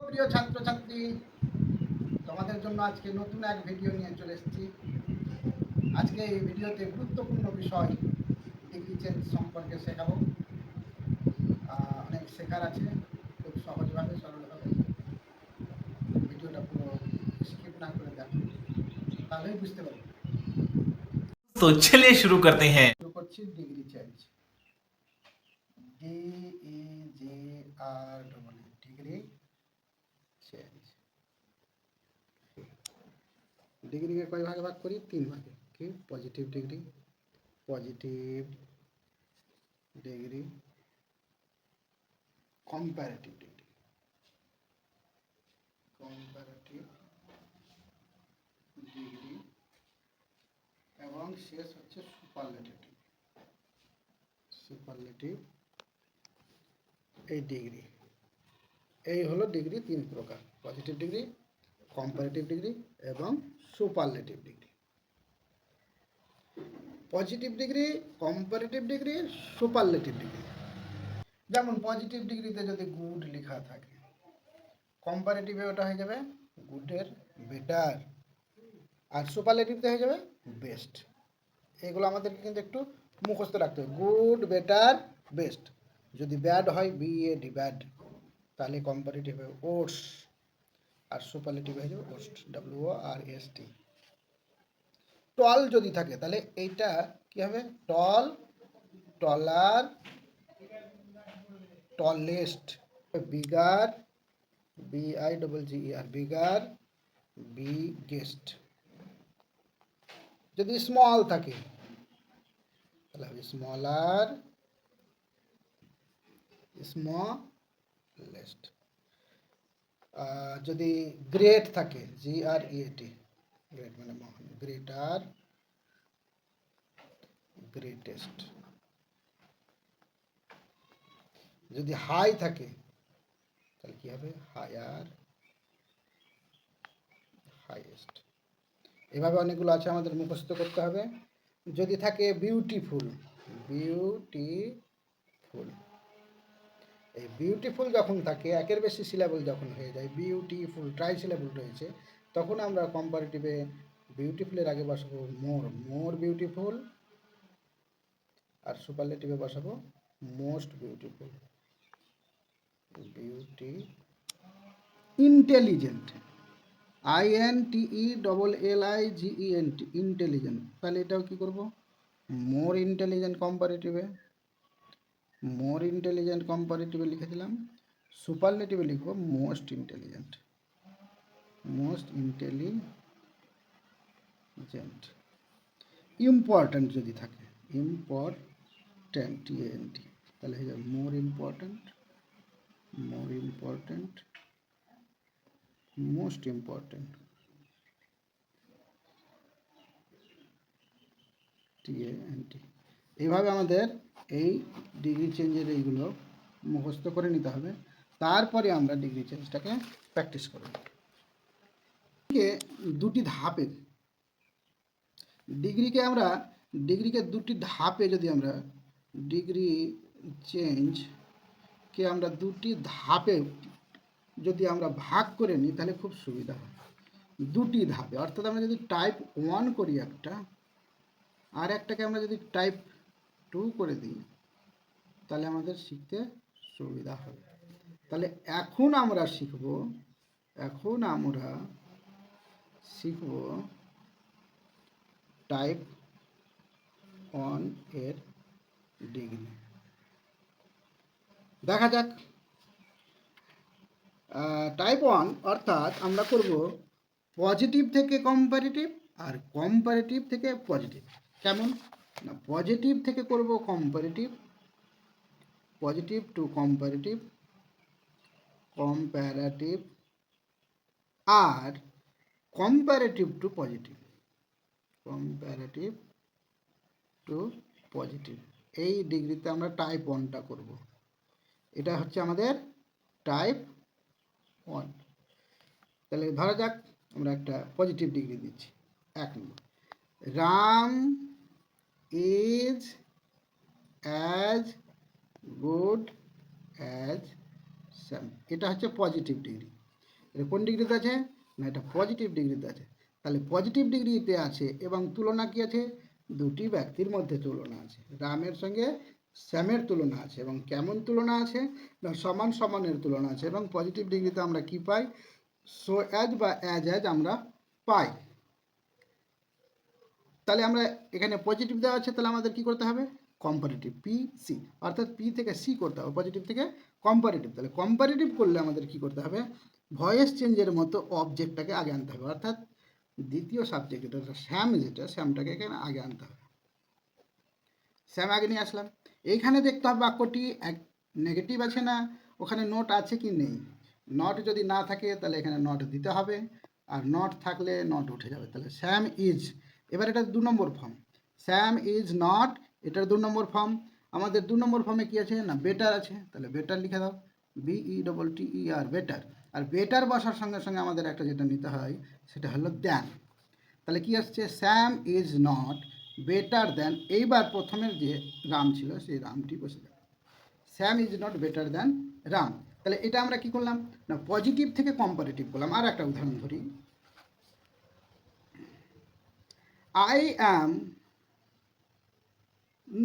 প্রিয় ছাত্রছাত্রী, তোমাদের জন্য আজকে নতুন এক ভিডিও নিয়ে চলে এসেছি। আজকে এই ভিডিওতে গুরুত্বপূর্ণ বিষয় ডিগ্রি চেঞ্জ সম্পর্কে শেখাবো। অনেক শেখার আছে, খুব সহজভাবে সরলভাবে। ভিডিওটা পুরো স্কিপ না করে দেখো, তাহলেই বুঝতে পারবে। तो चलिए शुरू करते हैं। শুরু করছি ডিগ্রি চেঞ্জ। Degree change. ডিগ্রিকে কয় ভাগে ভাগ করি? 3 ভাগে। কি? পজিটিভ ডিগ্রি, কম্পারেটিভ ডিগ্রি, এবং শেষ হচ্ছে সুপারলেটিভ এই ডিগ্রি। এই হলো ডিগ্রি 3 প্রকার: পজিটিভ ডিগ্রি, কম্পারেটিভ ডিগ্রি এবং superlative degree. Positive degree, comparative degree, superlative degree. যেমন পজিটিভ ডিগ্রিতে যদি গুড লেখা থাকে, কম্পারেটিভে ওটা হয়ে যাবে গুডের বেটার, আর সুপারলেটিভতে হয়ে যাবে বেস্ট। এগুলো আমাদেরকে কিন্তু একটু মুখস্থ রাখতে হবে। Good, better, best. যদি ব্যাড হয় BAD, ব্যাড, তাহলে কম্পারেটিভ হবে ওর্স, আর সুপারলেটিভ হয়ে যাবে ওর্স্ট, WORST। টল যদি থাকে তাহলে এইটা কি হবে? Tall, taller, tallest. Bigger, BIGGER, bigger, biggest. যদি স্মল থাকে তাহলে হবে স্মলার, স্মলেস্ট। যদি গ্রেট থাকে, GREAT, গ্রেট মানে মহান, গ্রেটার, গ্রেটেস্ট। যদি হাই থাকে তাহলে কি হবে? Higher, highest. এভাবে অনেকগুলো আছে, আমাদের মুখস্থ করতে হবে। যদি থাকে বিউটিফুল, বিউটিফুল, এই বিউটিফুল যখন থাকে, একের বেশি সিলেবল যখন হয়ে যায়, বিউটিফুল ট্রাই সিলেবল রয়েছে, তখন আমরা কম্পারেটিভে বিউটিফুলের আগে বসাবো মোর, মোর বিউটিফুল, আর সুপারলেটিভে বসাবো most beautiful, beauty. Intelligent, INTELLIGENT, intelligent, তাহলে এটাও কি করব? মোর ইন্টেলিজেন্ট কম্পারেটিভে, মোর ইন্টেলিজেন্ট কম্পারেটিভে লিখে দিলাম। সুপারলেটিভে লিখব most intelligent, most intelligent. Important যদি থাকে, ইম্পর্ট্যান্ট, TANT, তাহলে হয়ে যাবে more important, more important, most important, TANT। এইভাবে আমাদের এই ডিগ্রি চেঞ্জের এইগুলো মুখস্থ করে নিতে হবে। তারপরে আমরা ডিগ্রি চেঞ্জটাকে প্র্যাকটিস করব। দুটি ধাপে ডিগ্রিকে দুটি ধাপে যদি আমরা ডিগ্রি চেঞ্জকে আমরা দুটি ধাপে যদি আমরা ভাগ করে নিই তাহলে খুব সুবিধা হয়। দুটি ধাপে, অর্থাৎ আমরা যদি টাইপ 1 করি একটা, আর একটাকে আমরা যদি টাইপ 2 করে দিই, তাহলে আমাদের শিখতে সুবিধা হবে। তাহলে এখন আমরা শিখব টাইপ 1 এর ডিগ্রি। দেখা যাক। টাইপ 1 অর্থাৎ আমরা করব পজিটিভ থেকে কম্পারেটিভ আর কম্পারেটিভ থেকে পজিটিভ। কেমন না, পজিটিভ থেকে করব comparative, positive to comparative, comparative, আর comparative to positive, comparative to positive. এই ডিগ্রিতে আমরা টাইপ 1টা করব। এটা হচ্ছে আমাদের টাইপ 1। তাহলে ধরা যাক আমরা একটা পজিটিভ ডিগ্রি দিচ্ছি। 1 নম্বর, Ram is as good as Sam. এটা হচ্ছে পজিটিভ ডিগ্রি। এটা কোন ডিগ্রিতে আছে? না, এটা পজিটিভ ডিগ্রিতে আছে। তাহলে পজিটিভ ডিগ্রিতে আছে এবং তুলনা কি আছে? দুটি ব্যক্তির মধ্যে তুলনা আছে, রামের সঙ্গে শ্যামের তুলনা আছে। এবং কেমন তুলনা আছে? না, সমান সমানের তুলনা আছে। এবং পজিটিভ ডিগ্রিতে আমরা কি পাই? সো অ্যাজ বা অ্যাজ অ্যাজ আমরা পাই। তাহলে আমরা এখানে পজিটিভ দেওয়া আছে, তাহলে আমাদের কি করতে হবে? কম্পারেটিভ, পি সি, অর্থাৎ পি থেকে সি করতে হবে, পজিটিভ থেকে কম্পারেটিভ। তাহলে কম্পারেটিভ করলে আমাদের কি করতে হবে? ভয়েস চেঞ্জের মতো অবজেক্টটাকে আগে আনতে হবে, অর্থাৎ দ্বিতীয় সাবজেক্ট যেটা শ্যাম, শ্যামটাকে এখানে আগে আনতে হবে। শ্যাম আগে নিয়ে আসলাম। এইখানে দেখতে হবে বাক্যটি এক নেগেটিভ আছে না, ওখানে নোট আছে কি নেই। নট যদি না থাকে তাহলে এখানে নট দিতে হবে, আর নট থাকলে নট উঠে যাবে। তাহলে শ্যাম ইজ, এবার এটা 2 number form. Shyam is not, এটার 2 নম্বর ফর্ম। আমাদের 2 নম্বর ফর্মে কি আছে? না, বেটার আছে। তাহলে বেটার লিখে দাও, BETTER, বেটার। আর বেটার বসার সঙ্গে সঙ্গে আমাদের একটা যেটা নিতে হয় সেটা হলো দ্যান। তাহলে কি আসছে? Sam is not better than. এইবার প্রথমের যে রাম ছিল সেই রামটি বসে যাবে, Sam is not better than Ram. তাহলে এটা আমরা কি করলাম? না, পজিটিভ থেকে কম্পারেটিভ করলাম। আর একটা উদাহরণ ধরি, I am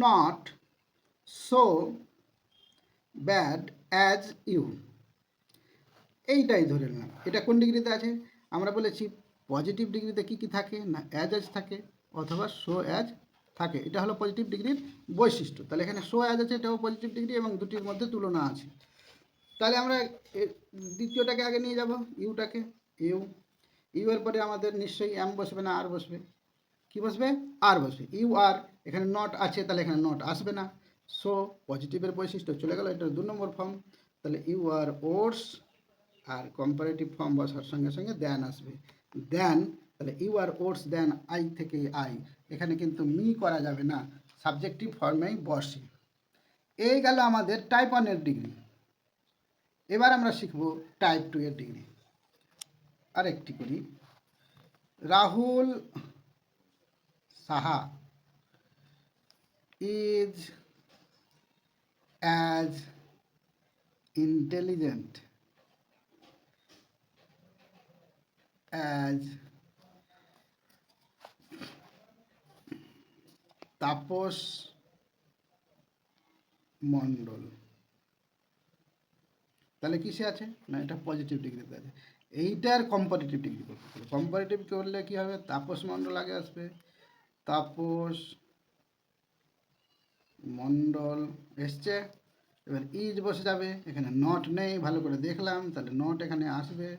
not so bad as you, এইটাই ধরে নিলাম। এটা কোন ডিগ্রিতে আছে? আমরা বলেছি পজিটিভ ডিগ্রিতে কি কি থাকে? না, অ্যাজ অ্যাজ থাকে অথবা সো অ্যাজ থাকে। এটা হলো পজিটিভ ডিগ্রির বৈশিষ্ট্য। তাহলে এখানে সো অ্যাজ আছে, এটাও পজিটিভ ডিগ্রি এবং দুটির মধ্যে তুলনা আছে। তাহলে আমরা দ্বিতীয়টাকে আগে নিয়ে যাব, ইউটাকে। ইউ, ইউ এর পরে আমাদের নিশ্চয়ই এম বসবে না আর বসবে? কি বসবে? আর বসবে। ইউ আর, এখানে নট আছে তাহলে এখানে নট আসবে না। সো পজিটিভের বৈশিষ্ট্য চলে গেল, এটা 2 নম্বর ফর্ম। তাহলে ইউ আর ওটস, আর কম্পারেটিভ ফর্ম বসার সঙ্গে সঙ্গে দেন আসবে, দেন। তাহলে you are oats than I থেকে আই, এখানে কিন্তু মি করা যাবে না, সাবজেক্টিভ ফর্মেই বসে। এই গেল আমাদের টাইপ 1 এর ডিগ্রি। এবার আমরা শিখব টাইপ 2 এর ডিগ্রি। আরেকটি করি, Rahul Saha is as intelligent as Tapas Mondal. তাহলে কিসে আছে? না, এটা পজিটিভ ডিগ্রিতে আছে। এইটার কম্পারেটিভ ডিগ্রি করতে হবে। কম্পারেটিভ করলে কি হবে? তাপস মণ্ডল আগে আসবে, তাপস মণ্ডল এসছে। এবার ইজ বসে যাবে, এখানে নট নেই, ভালো করে দেখলাম, তাহলে নট এখানে আসবে।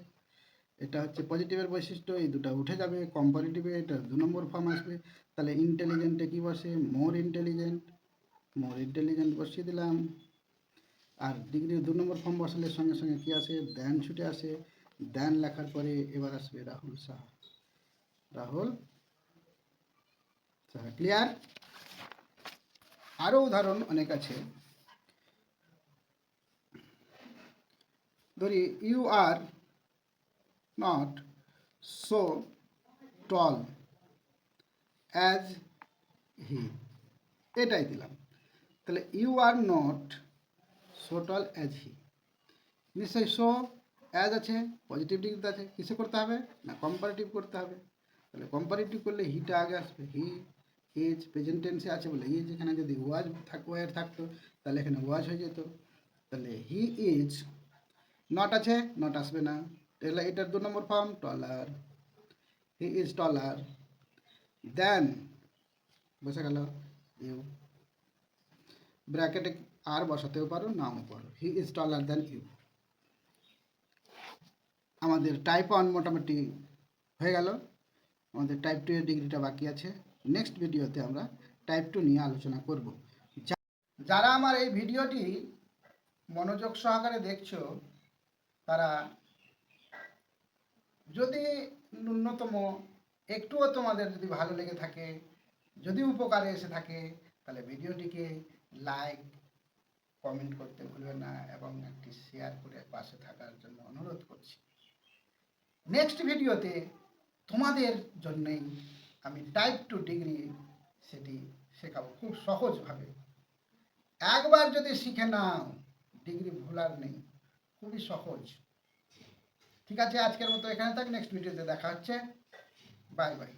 এটা হচ্ছে পজিটিভের বৈশিষ্ট্য, এই দুটো উঠে যাবে। কম্পারেটিভে এটা 2 নম্বর ফর্ম আসবে। তাহলে ইন্টেলিজেন্টে কি বসে? মোর ইন্টেলিজেন্ট, মোর ইন্টেলিজেন্ট বসিয়ে দিলাম। আর ডিগ্রির 2 নম্বর ফর্ম বসালে সঙ্গে সঙ্গে কি আসে? দেন ছুটে আসে। দেন লেখার পরে এবার আসবে রাহুল সাহা, রাহুল সাহা। ক্লিয়ার? আরও উদাহরণ অনেক আছে। ধরি, you are not so tall as he, এটাই দিলাম। তাহলে you are not so tall as he, নিশ্চয়ই সো অ্যাজ আছে, পজিটিভ ডিগ্রিতে আছে। কিসে করতে হবে? না, কম্পারেটিভ করতে হবে। তাহলে কম্পারেটিভ করলে হিটা আগে আসবে। হি ইজ প্রেজেন্ট টেন্সে আছে বলে ইজ, এখানে যদি ওয়াজ ওয়ার থাকতো তাহলে এখানে ওয়াজ হয়ে যেত। তাহলে হি ইজ, নট আছে, নট আসবে না। তাহলে এটার 2 number form trawler, he is taller দেন, বসে গেল ইউ। ব্র্যাকেটে আর বসাতেও পারো, নাও পারো। He is taller than you. আমাদের টাইপ 1 মোটামুটি হয়ে গেল। আমাদের টাইপ 2 এর ডিগ্রিটা বাকি আছে। নেক্সট ভিডিওতে আমরা টাইপ 2 নিয়ে আলোচনা করব। যারা আমার এই ভিডিওটি মনোযোগ সহকারে দেখছো, তারা যদি ন্যূনতম একটুও তোমাদের যদি ভালো লেগে থাকে, যদি উপকারে এসে থাকে, তাহলে ভিডিওটিকে লাইক কমেন্ট করতে ভুলবে না এবং একটি শেয়ার করে পাশে থাকার জন্য অনুরোধ করছি। নেক্সট ভিডিওতে তোমাদের জন্যই আমি টাইপ 2 ডিগ্রি সেটি শেখাবো খুব সহজভাবে। একবার যদি শিখে নাও, ডিগ্রি ভোলার নেই, খুবই সহজ। ঠিক আছে, আজকের মতো এখানে থাক, নেক্সট ভিডিওতে দেখা হচ্ছে। Bye bye.